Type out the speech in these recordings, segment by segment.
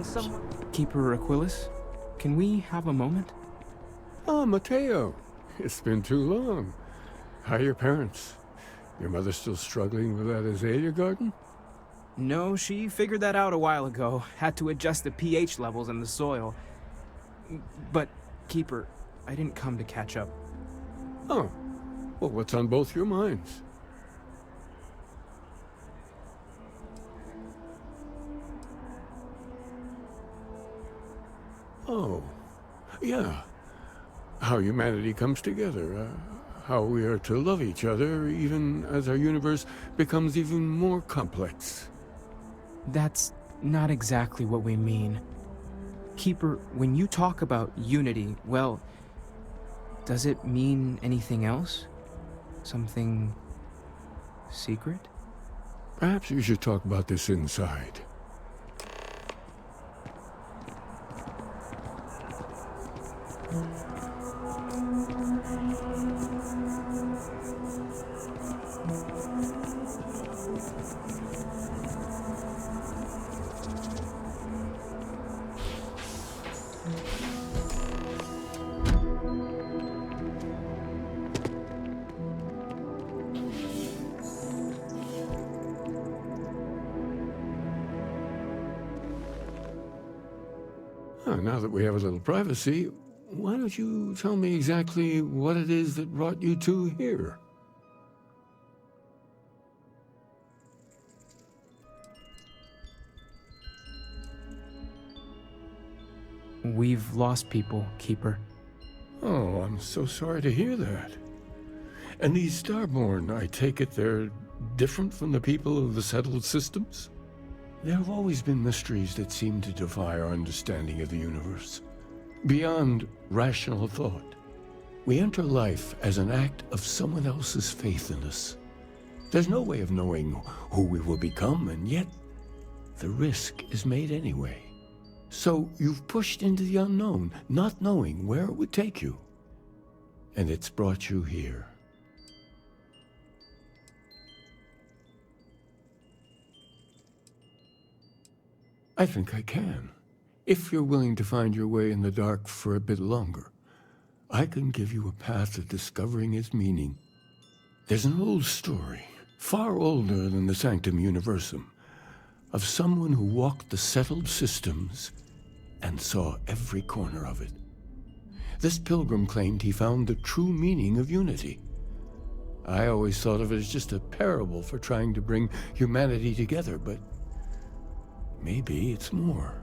finding someone... Keeper Aquilus, can we have a moment? Ah, Mateo. It's been too long. How are your parents? Your mother still struggling with that azalea garden? No, she figured that out a while ago. Had to adjust the pH levels in the soil. But, Keeper, I didn't come to catch up. Oh. Well, what's on both your minds? Oh. Yeah. How humanity comes together. How we are to love each other even as our universe becomes even more complex. That's not exactly what we mean. Keeper, when you talk about unity, well, does it mean anything else? Something secret? Perhaps we should talk about this inside. Now that we have a little privacy, why don't you tell me exactly what it is that brought you two here? We've lost people, Keeper. Oh, I'm so sorry to hear that. And these Starborn, I take it they're different from the people of the settled systems? There have always been mysteries that seem to defy our understanding of the universe. Beyond rational thought, we enter life as an act of someone else's faith in us. There's no way of knowing who we will become, and yet the risk is made anyway. So you've pushed into the unknown, not knowing where it would take you. And it's brought you here. I think I can. If you're willing to find your way in the dark for a bit longer, I can give you a path to discovering its meaning. There's an old story, far older than the Sanctum Universum, of someone who walked the settled systems and saw every corner of it. This pilgrim claimed he found the true meaning of unity. I always thought of it as just a parable for trying to bring humanity together, but maybe it's more.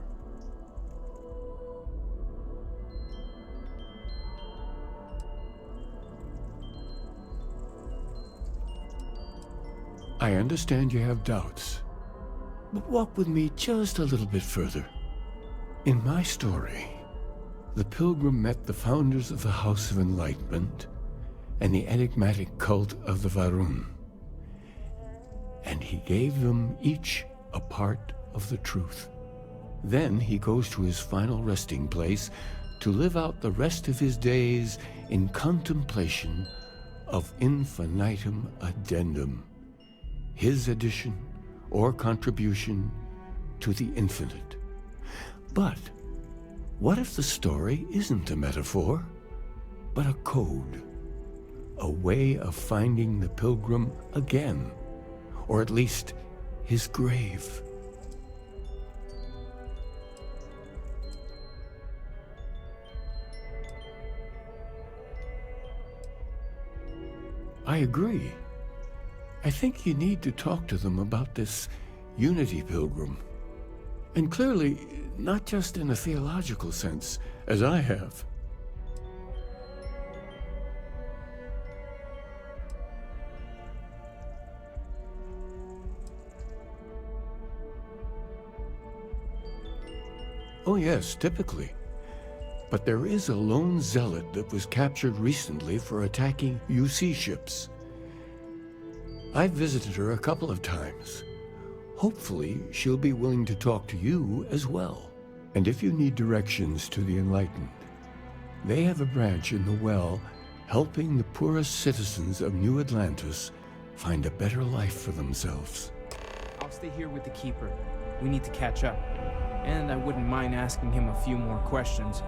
I understand you have doubts, but walk with me just a little bit further. In my story, the pilgrim met the founders of the House of Enlightenment and the enigmatic cult of the Varun, and he gave them each a part of the truth. Then he goes to his final resting place to live out the rest of his days in contemplation of infinitum addendum, his addition or contribution to the infinite. But what if the story isn't a metaphor, but a code, a way of finding the pilgrim again, or at least his grave? I agree. I think you need to talk to them about this unity pilgrim. And clearly, not just in a theological sense, as I have. Oh yes, typically. But there is a lone zealot that was captured recently for attacking UC ships. I've visited her a couple of times. Hopefully, she'll be willing to talk to you as well. And if you need directions to the Enlightened, they have a branch in the well helping the poorest citizens of New Atlantis find a better life for themselves. I'll stay here with the Keeper. We need to catch up. and I wouldn't mind asking him a few more questions.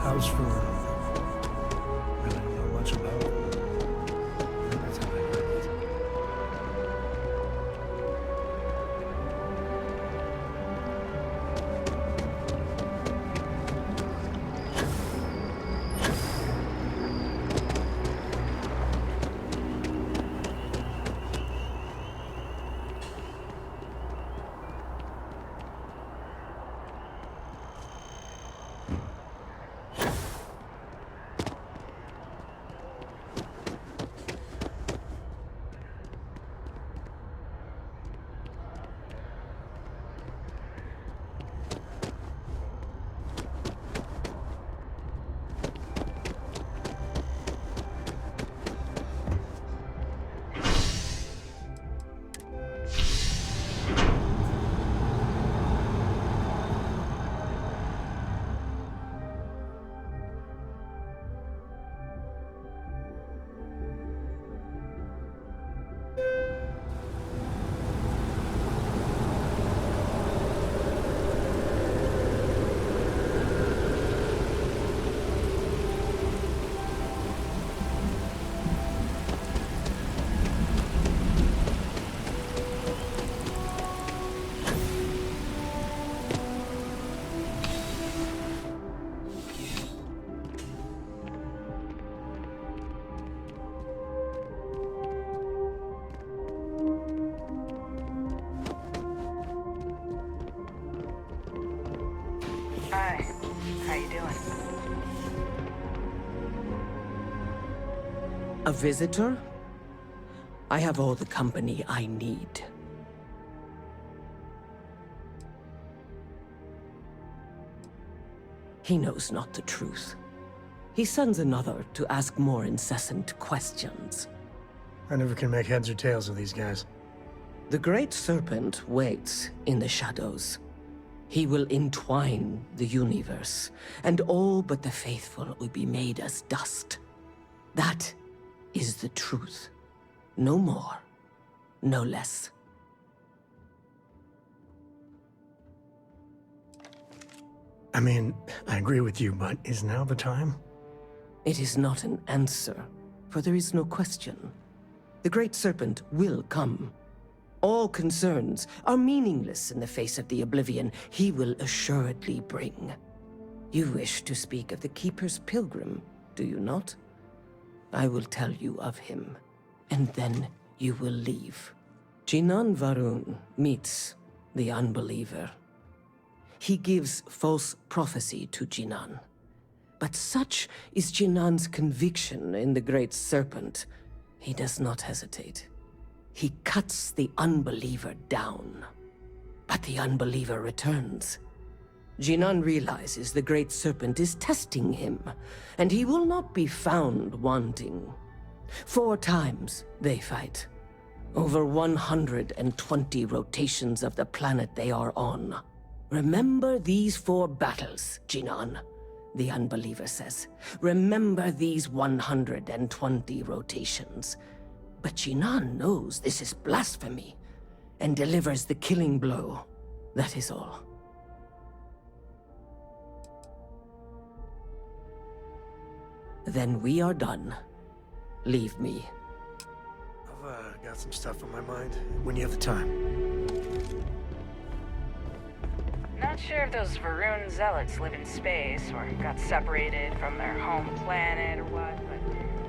House for really don't know much about. That's how I heard it. Hi, how you doing? A visitor? I have all the company I need. He knows not the truth. He sends another to ask more incessant questions. I never can make heads or tails of these guys. The Great Serpent waits in the shadows. He will entwine the universe, and all but the faithful will be made as dust. That is the truth. No more, no less. I mean, I agree with you, but is now the time? It is not an answer, for there is no question. The Great Serpent will come. All concerns are meaningless in the face of the oblivion he will assuredly bring. You wish to speak of the Keeper's Pilgrim, do you not? I will tell you of him, and then you will leave. Jinan Varun meets the unbeliever. He gives false prophecy to Jinan. But such is Jinan's conviction in the Great Serpent, he does not hesitate. He cuts the unbeliever down. But the unbeliever returns. Jinan realizes the Great Serpent is testing him, and he will not be found wanting. 4 times they fight. Over 120 rotations of the planet they are on. Remember these 4 battles, Jinan, the unbeliever says. Remember these 120 rotations. But Jinan knows this is blasphemy, and delivers the killing blow. That is all. Then we are done. Leave me. I've got some stuff on my mind. When you have the time. Not sure if those Varun zealots live in space or got separated from their home planet or what, but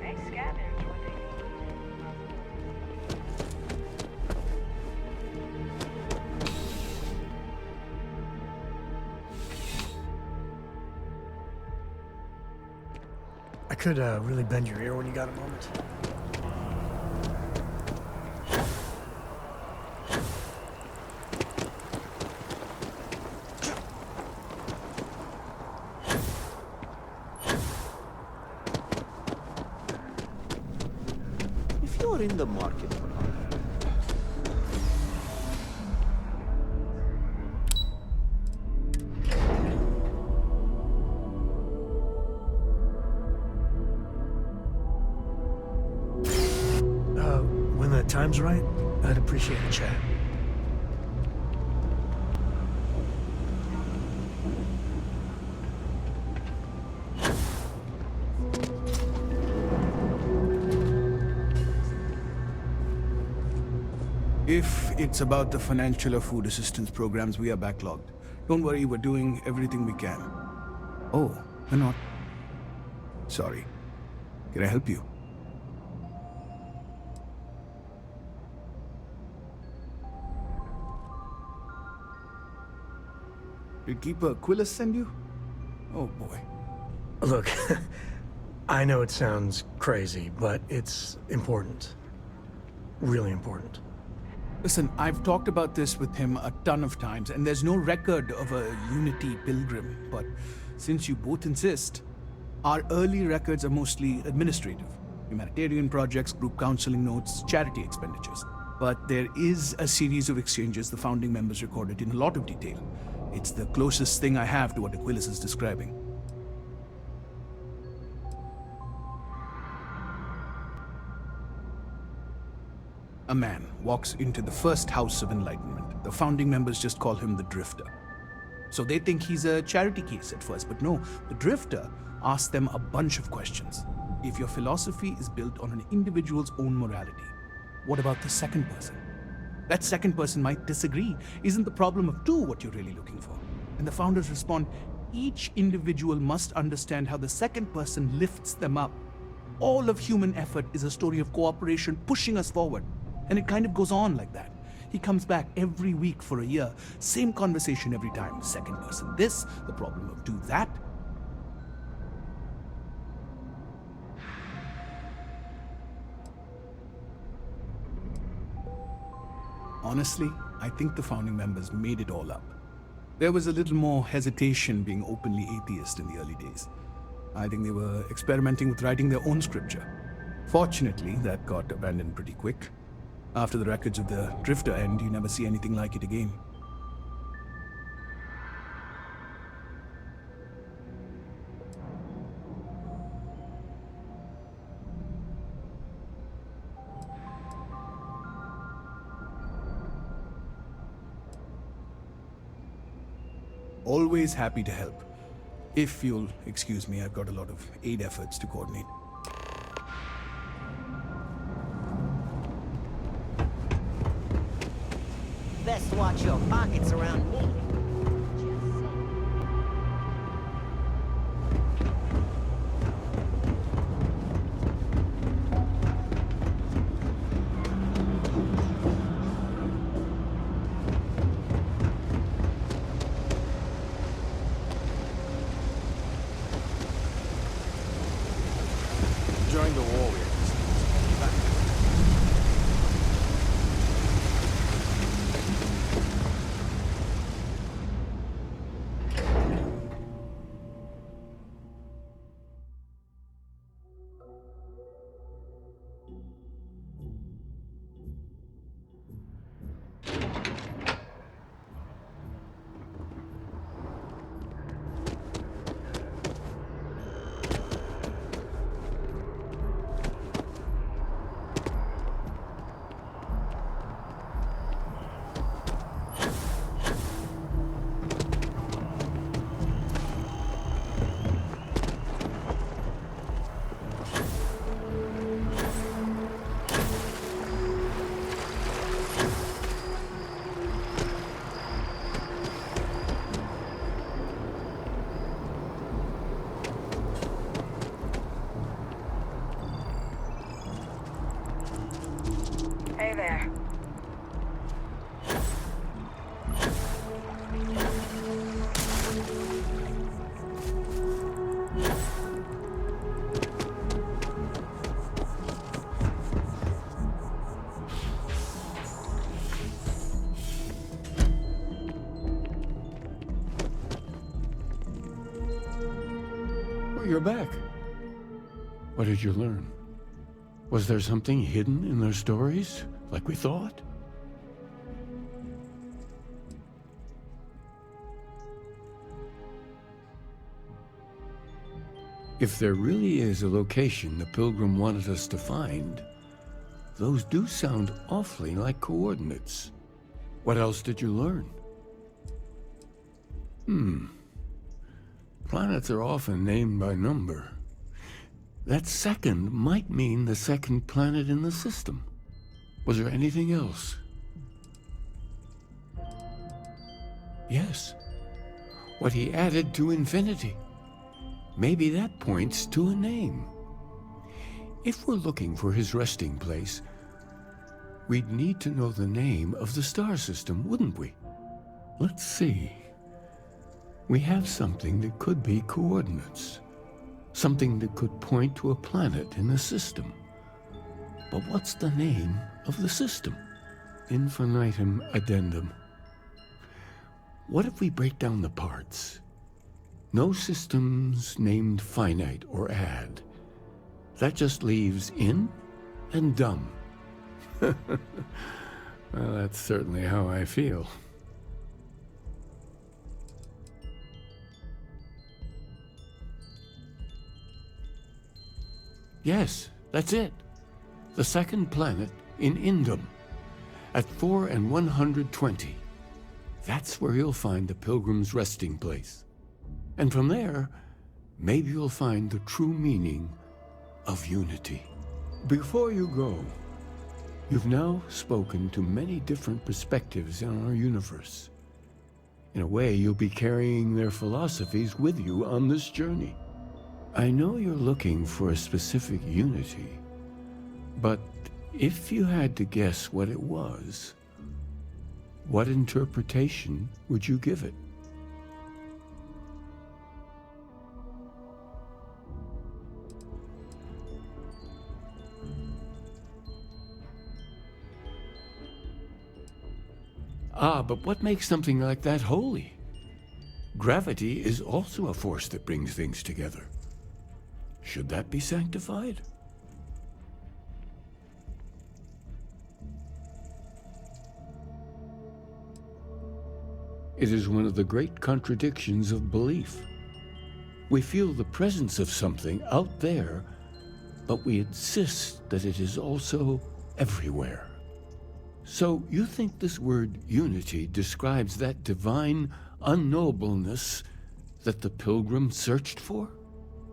they scavenge what they need. could really bend your ear when you got a moment. If you're in the market for When the time's right, I'd appreciate a chat. If it's about the financial or food assistance programs, we are backlogged. Don't worry, we're doing everything we can. Oh, we're not. Sorry. Can I help you? Did Keeper Quillis send you? Oh boy. Look, I know it sounds crazy, but it's important. Really important. Listen, I've talked about this with him a ton of times, and there's no record of a Unity pilgrim. But since you both insist, our early records are mostly administrative. Humanitarian projects, group counseling notes, charity expenditures. But there is a series of exchanges the founding members recorded in a lot of detail. It's the closest thing I have to what Aquilus is describing. A man walks into the first House of Enlightenment. The founding members just call him the Drifter. So they think he's a charity case at first, but no, the Drifter asks them a bunch of questions. If your philosophy is built on an individual's own morality, what about the second person? That second person might disagree. Isn't the problem of two what you're really looking for? And the founders respond, each individual must understand how the second person lifts them up. All of human effort is a story of cooperation pushing us forward. And it kind of goes on like that. He comes back every week for a year. Same conversation every time. Second person this, the problem of do that. Honestly, I think the founding members made it all up. There was a little more hesitation being openly atheist in the early days. I think they were experimenting with writing their own scripture. Fortunately, that got abandoned pretty quick. After the records of the Drifter end, you never see anything like it again. Always happy to help. If you'll excuse me, I've got a lot of aid efforts to coordinate. Best watch your pockets around me. during the war we had Hey there. Oh, you're back. What did you learn? Was there something hidden in their stories, like we thought? If there really is a location the Pilgrim wanted us to find, those do sound awfully like coordinates. What else did you learn? Planets are often named by number. That second might mean the second planet in the system. Was there anything else? Yes. What he added to infinity. Maybe that points to a name. If we're looking for his resting place, we'd need to know the name of the star system, wouldn't we? Let's see. We have something that could be coordinates. Something that could point to a planet in the system. But what's the name of the system? Infinitum addendum. What if we break down the parts? No systems named finite or add. That just leaves in and dumb. Well, that's certainly how I feel. Yes, that's it. The second planet in Indum, at 4 and 120. That's where you'll find the Pilgrim's resting place. And from there, maybe you'll find the true meaning of unity. Before you go, you've now spoken to many different perspectives in our universe. In a way, you'll be carrying their philosophies with you on this journey. I know you're looking for a specific unity, but if you had to guess what it was, what interpretation would you give it? But what makes something like that holy? Gravity is also a force that brings things together. Should that be sanctified? It is one of the great contradictions of belief. We feel the presence of something out there, but we insist that it is also everywhere. So you think this word unity describes that divine unknowableness that the Pilgrim searched for?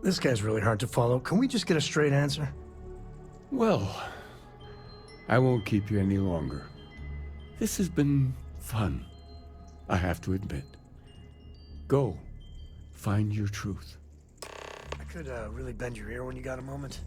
This guy's really hard to follow. Can we just get a straight answer? Well, I won't keep you any longer. This has been fun, I have to admit. Go, find your truth. I could really bend your ear when you got a moment.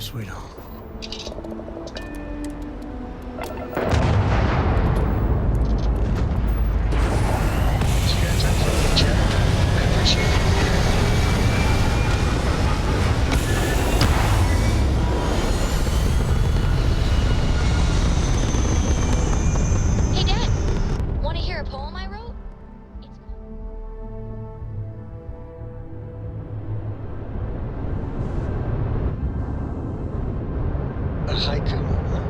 sweet home. Hey, Dad. Want to hear a poem I wrote? It's A haiku, huh?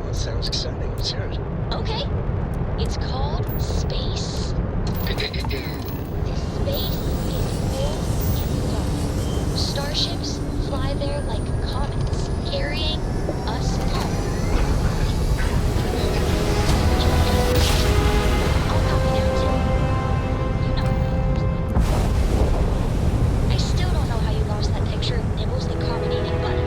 Well, it sounds exciting. Let's hear it. okay. It's called Space. This space is full and dark. Starships fly there like comets, carrying us home. I'll copy that too. You know me. I still don't know how you lost that picture of Nibbles the carbonated bunny.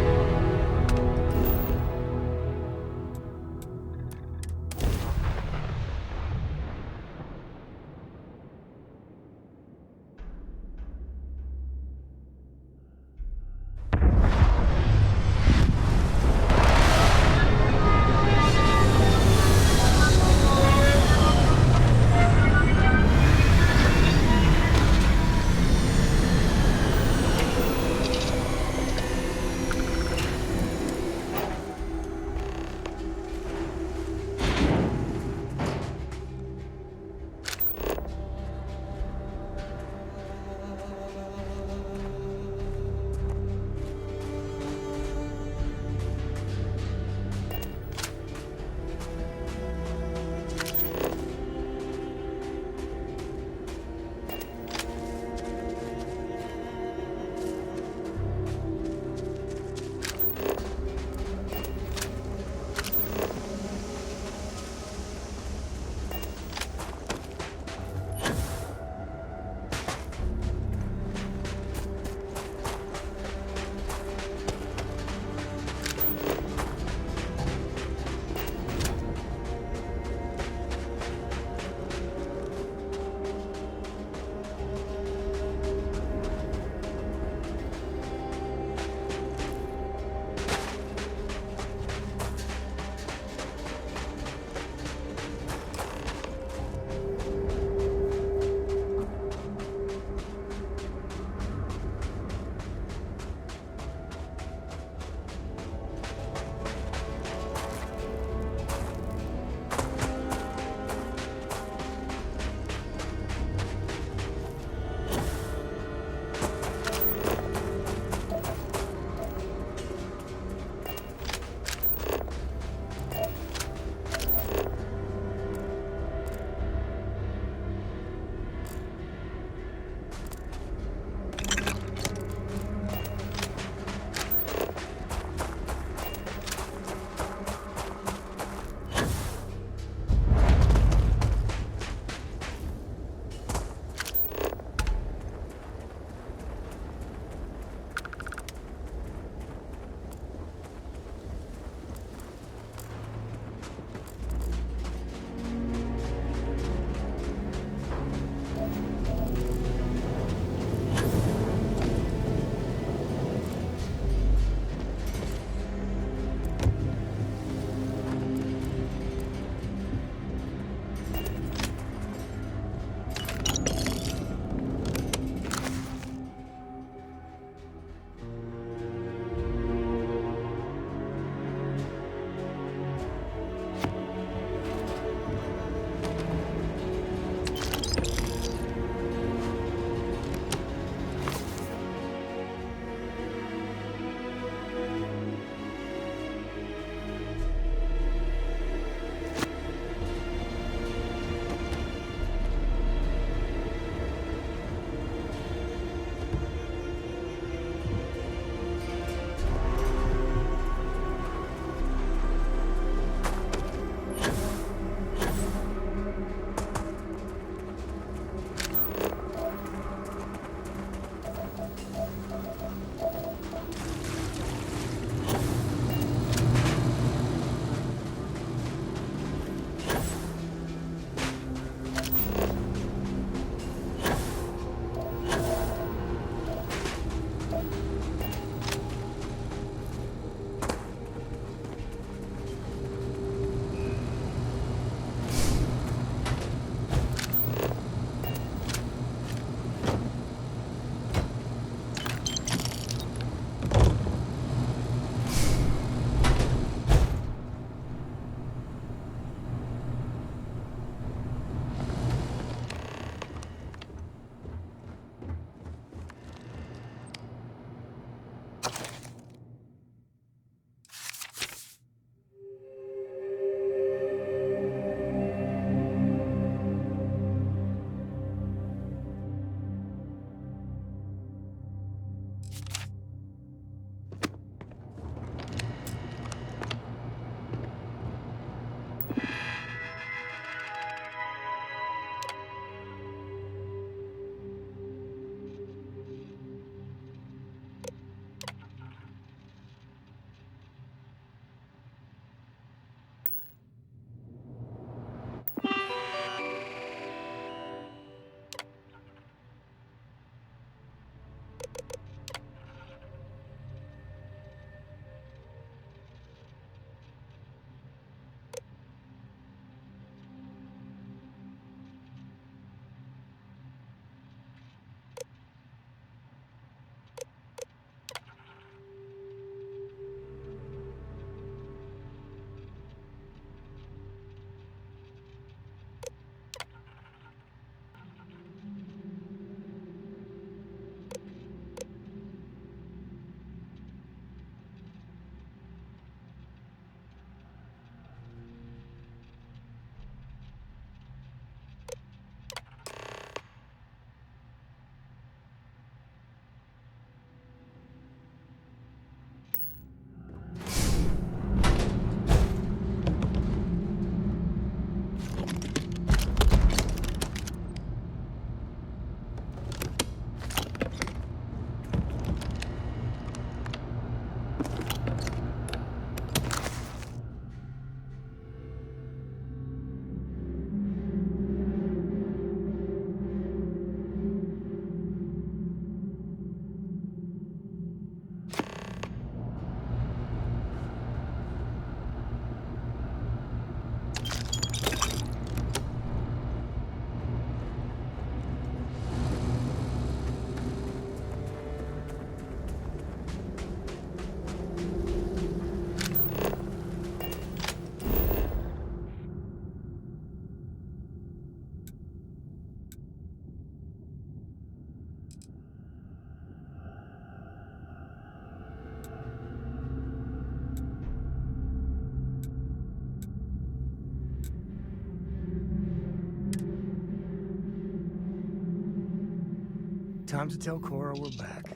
Time to tell Cora we're back.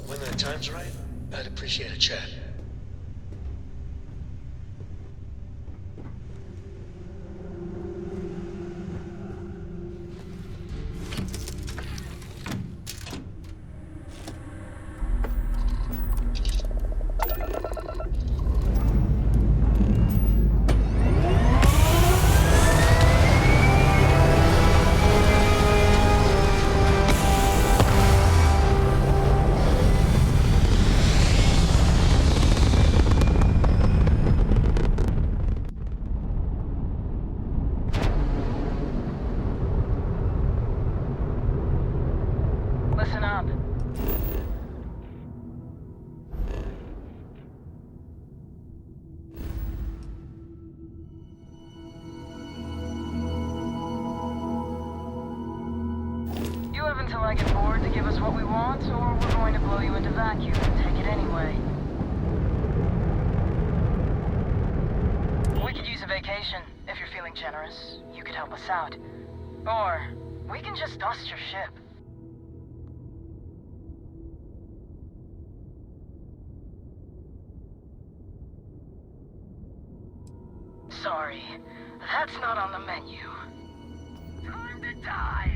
When the time's right, I'd appreciate a chat. Listen up. You have until I get bored to give us what we want, or we're going to blow you into vacuum and take it anyway. We could use a vacation, if you're feeling generous. You could help us out. Or, we can just dust your ship. Sorry, that's not on the menu. Time to die!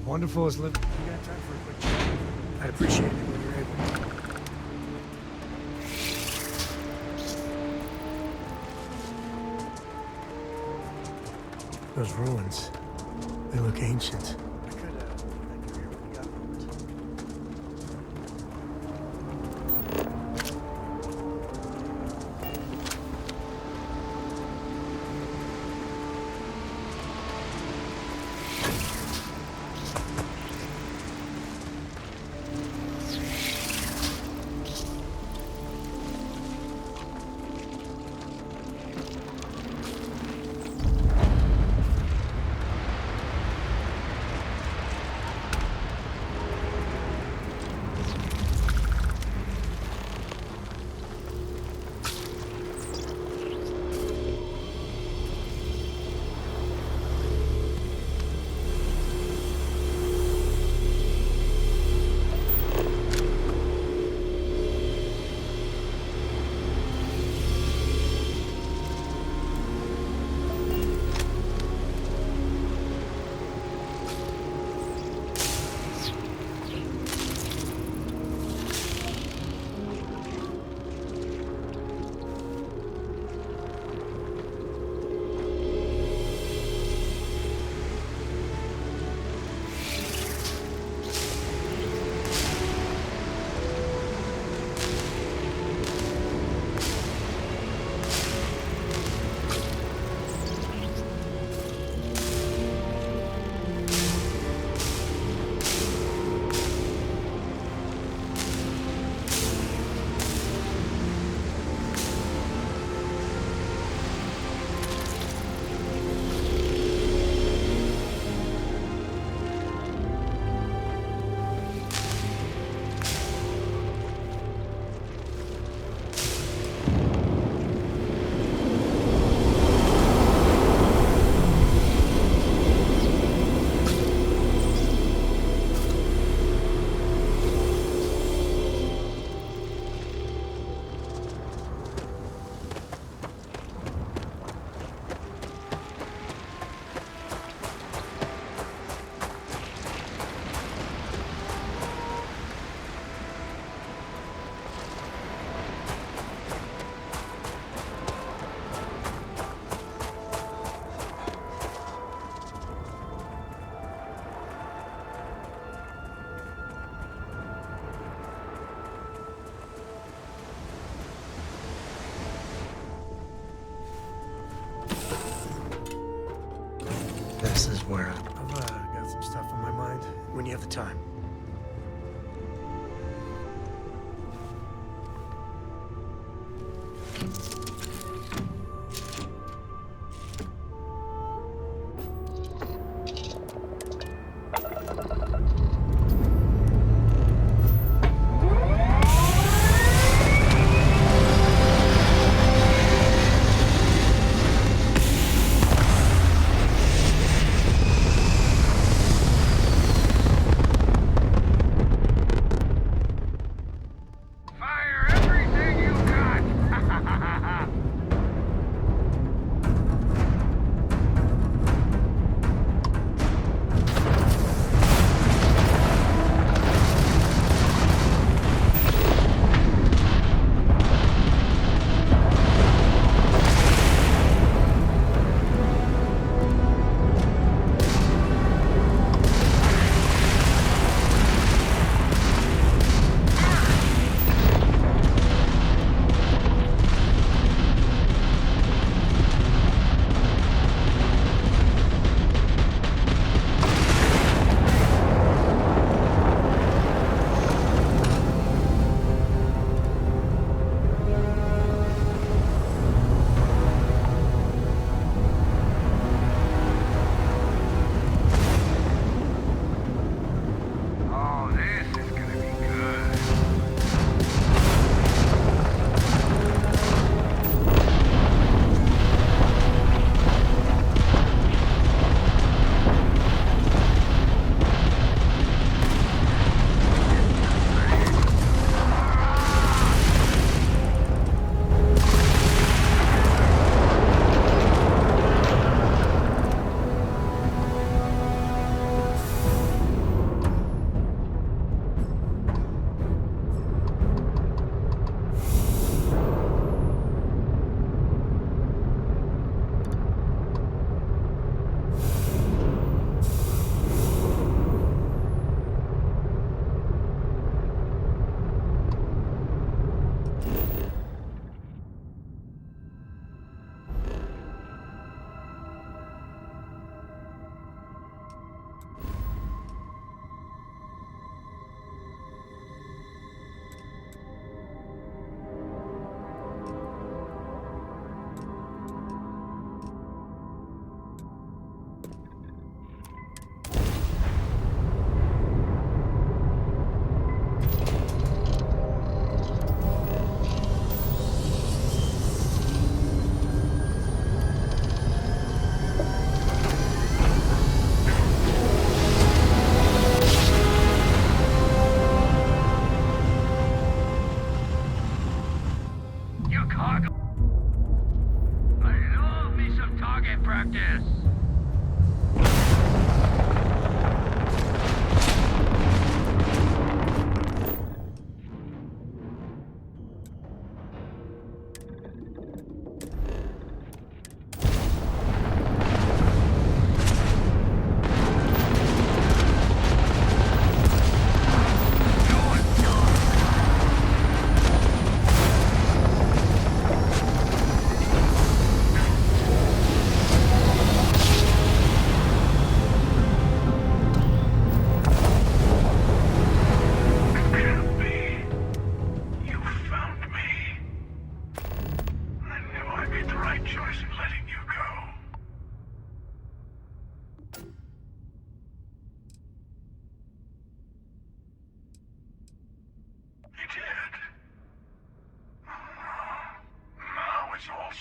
Wonderful as living. You got time for a quick chat? I'd appreciate it when you're able. Those ruins, they look ancient. I could hear what we got from it. This is where I've got some stuff on my mind when you have the time.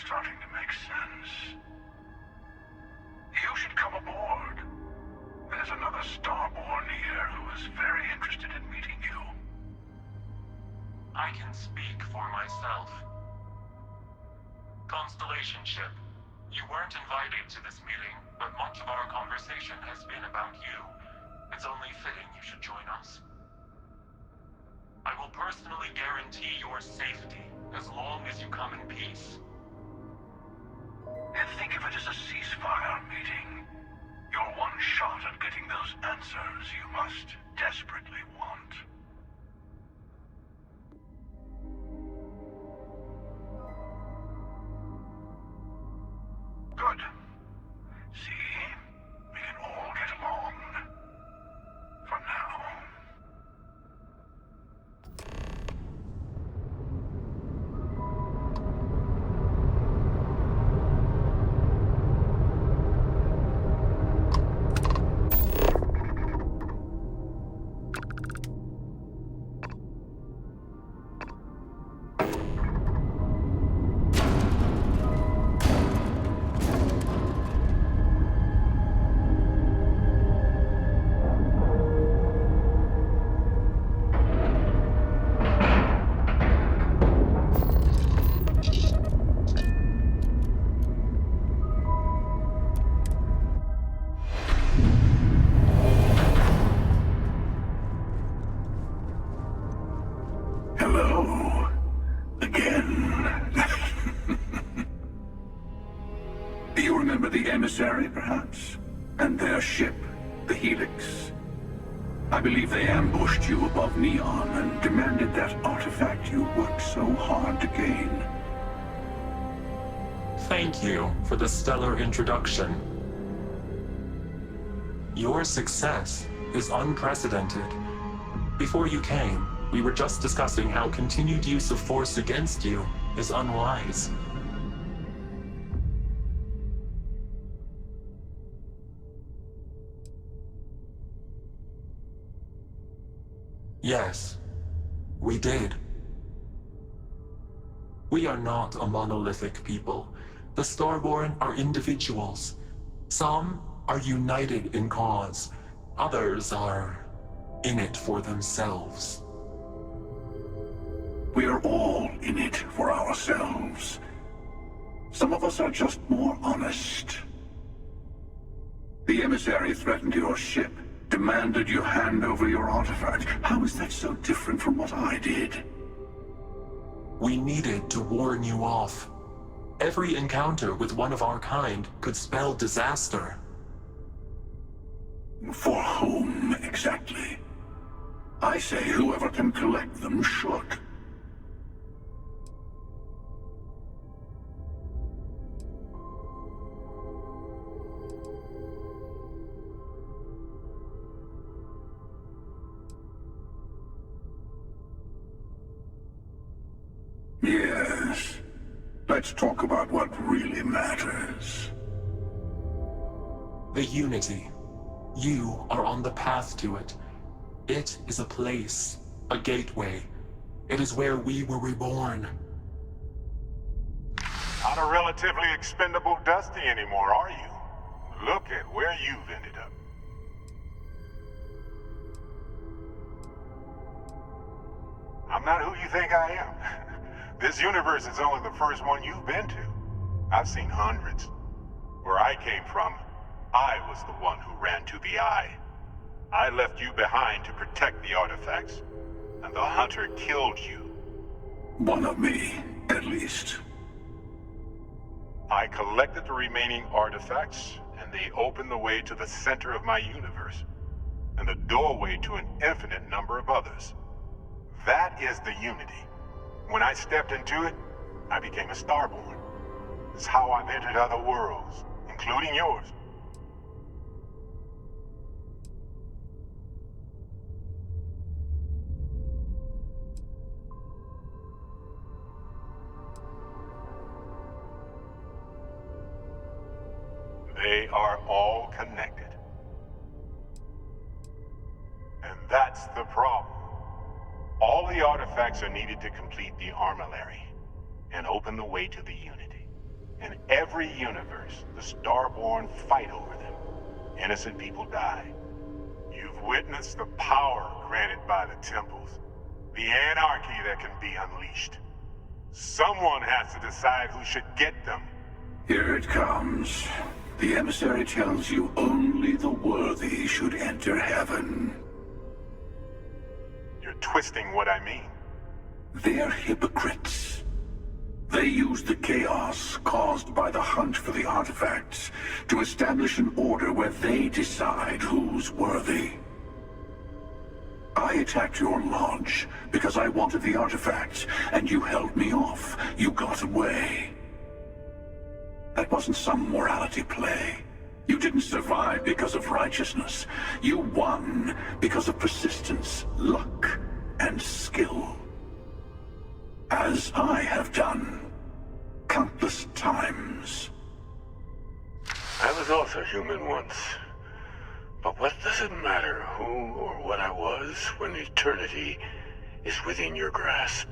starting to make sense. You should come aboard. There's another Starborn here who is very interested in meeting you. I can speak for myself. Constellation ship, you weren't invited to this meeting, but much of our conversation has been about you. It's only fitting you should join us. I will personally guarantee your safety as long as you come in peace. And think of it as a ceasefire meeting. Your one shot at getting those answers you must desperately want. Good. See? We emissary, perhaps? And their ship, the Helix? I believe they ambushed you above Neon and demanded that artifact you worked so hard to gain. Thank you for the stellar introduction. Your success is unprecedented. Before you came, we were just discussing how continued use of force against you is unwise. Yes, we did. We are not a monolithic people. The Starborn are individuals. Some are united in cause. Others are in it for themselves. We are all in it for ourselves. Some of us are just more honest. The emissary threatened your ship, demanded you hand over your artifact. How is that so different from what I did? We needed to warn you off. Every encounter with one of our kind could spell disaster. For whom, exactly? I say whoever can collect them should. Yes. Let's talk about what really matters. The Unity. You are on the path to it. It is a place, a gateway. It is where we were reborn. Not a relatively expendable Dusty anymore, are you? Look at where you've ended up. I'm not who you think I am. This universe is only the first one you've been to. I've seen hundreds. Where I came from, I was the one who ran to the Eye. I left you behind to protect the artifacts, and the Hunter killed you. One of me, at least. I collected the remaining artifacts, and they opened the way to the center of my universe, and the doorway to an infinite number of others. That is the Unity. When I stepped into it, I became a Starborn. It's how I've entered other worlds, including yours. They are all connected. And that's the problem. All the artifacts are needed to complete the armillary and open the way to the Unity. In every universe, the Starborn fight over them. Innocent people die. You've witnessed the power granted by the temples, the anarchy that can be unleashed. Someone has to decide who should get them. Here it comes. The emissary tells you only the worthy should enter heaven. You're twisting what I mean. They're hypocrites. They use the chaos caused by the hunt for the artifacts to establish an order where they decide who's worthy. I attacked your lodge because I wanted the artifacts, and you held me off. You got away. That wasn't some morality play. You didn't survive because of righteousness. You won because of persistence, luck, and skill. As I have done countless times. I was also human once. But what does it matter who or what I was when eternity is within your grasp?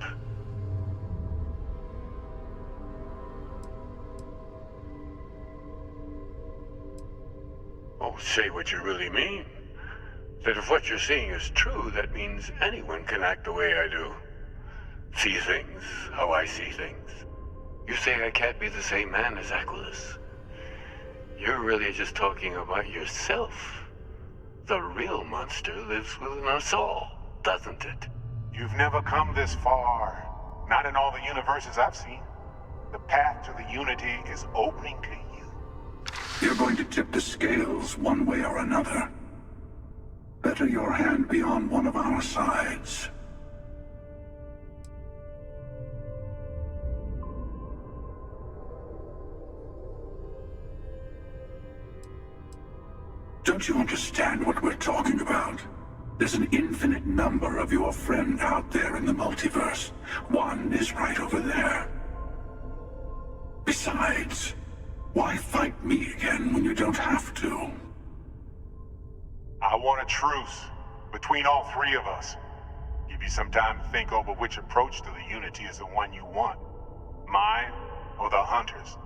Oh, say what you really mean. That if what you're seeing is true, that means anyone can act the way I do. See things how I see things. You say I can't be the same man as Aquilus. You're really just talking about yourself. The real monster lives within us all, doesn't it? You've never come this far. Not in all the universes I've seen. The path to the Unity is opening to you. You're going to tip the scales one way or another. Better your hand be on one of our sides. Don't you understand what we're talking about? There's an infinite number of your friend out there in the multiverse. One is right over there. Besides, why fight me again when you don't have to? I want a truce between all three of us. Give you some time to think over which approach to the Unity is the one you want. Mine or the Hunters?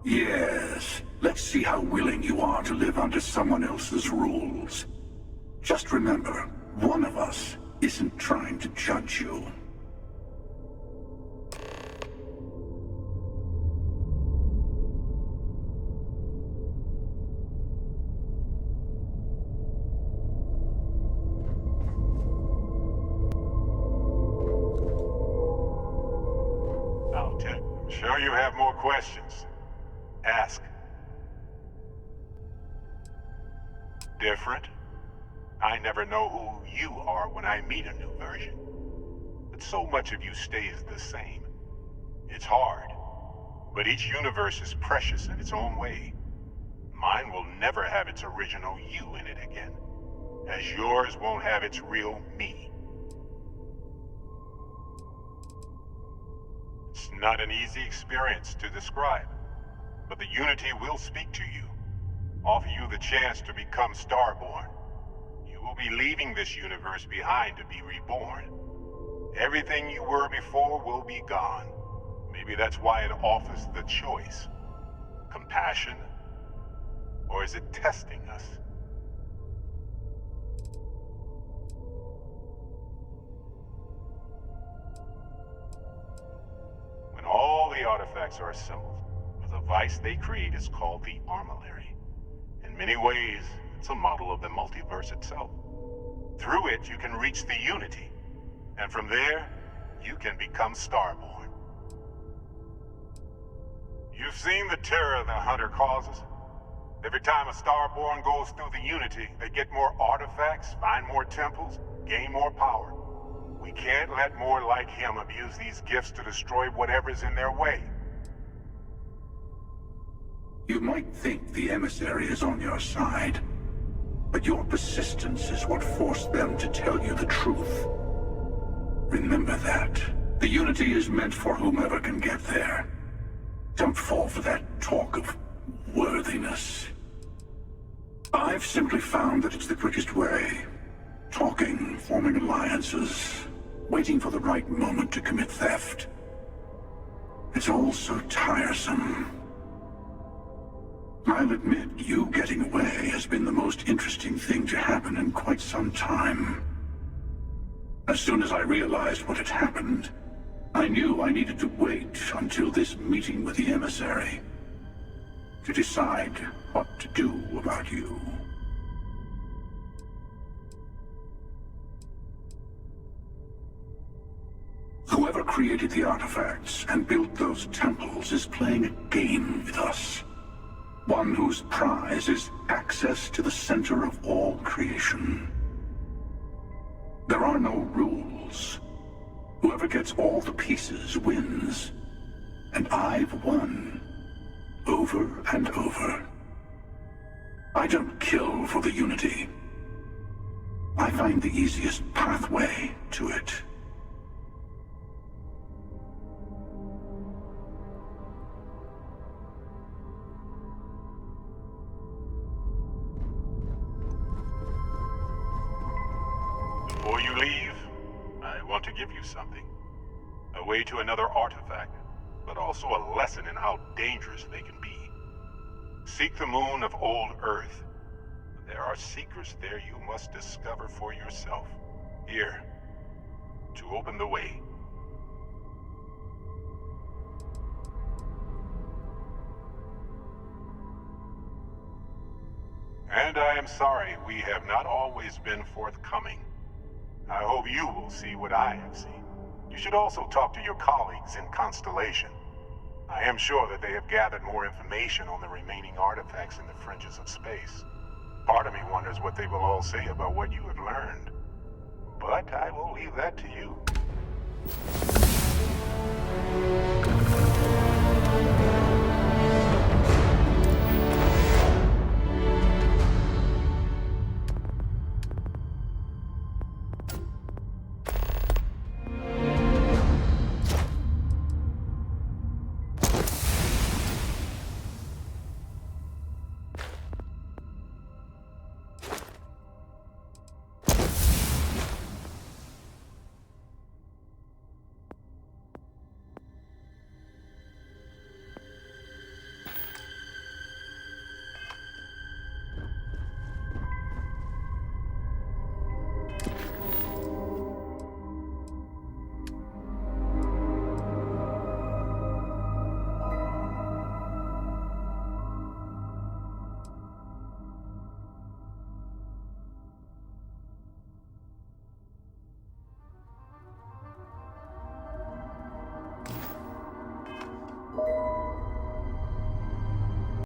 Yes. Let's see how willing you are to live under someone else's rules. Just remember, one of us isn't trying to judge you. I'm sure you have more questions. Ask. Different? I never know who you are when I meet a new version. But so much of you stays the same. It's hard. But each universe is precious in its own way. Mine will never have its original you in it again. As yours won't have its real me. It's not an easy experience to describe. But the Unity will speak to you. Offer you the chance to become Starborn. You will be leaving this universe behind to be reborn. Everything you were before will be gone. Maybe that's why it offers the choice. Compassion? Or is it testing us? When all the artifacts are assembled, the device they create is called the Armillary. In many ways, it's a model of the multiverse itself. Through it, you can reach the Unity. And from there, you can become Starborn. You've seen the terror the Hunter causes. Every time a Starborn goes through the Unity, they get more artifacts, find more temples, gain more power. We can't let more like him abuse these gifts to destroy whatever's in their way. You might think the emissary is on your side, but your persistence is what forced them to tell you the truth. Remember that. The Unity is meant for whomever can get there. Don't fall for that talk of worthiness. I've simply found that it's the quickest way. Talking, forming alliances, waiting for the right moment to commit theft. It's all so tiresome. I'll admit, you getting away has been the most interesting thing to happen in quite some time. As soon as I realized what had happened, I knew I needed to wait until this meeting with the emissary to decide what to do about you. Whoever created the artifacts and built those temples is playing a game with us. One whose prize is access to the center of all creation. There are no rules. Whoever gets all the pieces wins. And I've won. Over and over. I don't kill for the Unity. I find the easiest pathway to it. Before you leave, I want to give you something. A way to another artifact, but also a lesson in how dangerous they can be. Seek the moon of old Earth. There are secrets there you must discover for yourself. Here, to open the way. And I am sorry we have not always been forthcoming. I hope you will see what I have seen. You should also talk to your colleagues in Constellation. I am sure that they have gathered more information on the remaining artifacts in the fringes of space. Part of me wonders what they will all say about what you have learned. But I will leave that to you.